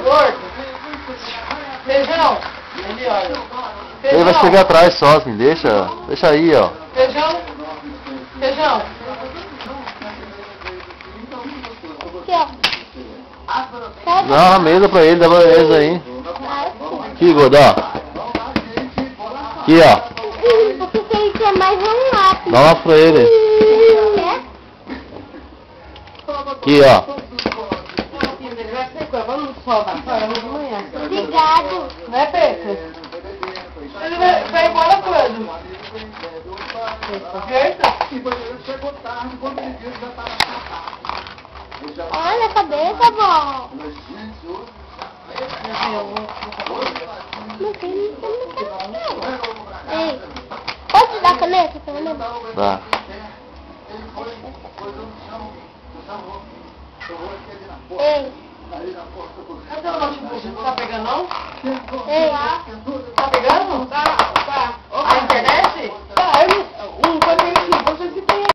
Gordo. Feijão. Ali, olha. Ele vai chegar atrás sozinho, deixa aí, ó. Feijão. Feijão. Aqui, ó. Dá uma mesa pra ele, dá uma mesa aí. Aqui, gordo, ó. Aqui, ó. Porque se ele quer mais um lápis. Dá uma pra ele. Quer? Aqui, ó. Vamos soltar fora de manhã. Obrigado. Não é, Pedro? Ele vai embora quando? Sexta? Olha a cabeça, vó. Não tem caneta. Ei, posso te dar a caneta, pelo menos? Dá. Ei. Cadê o notebook? Não tá pegando, não? Ei.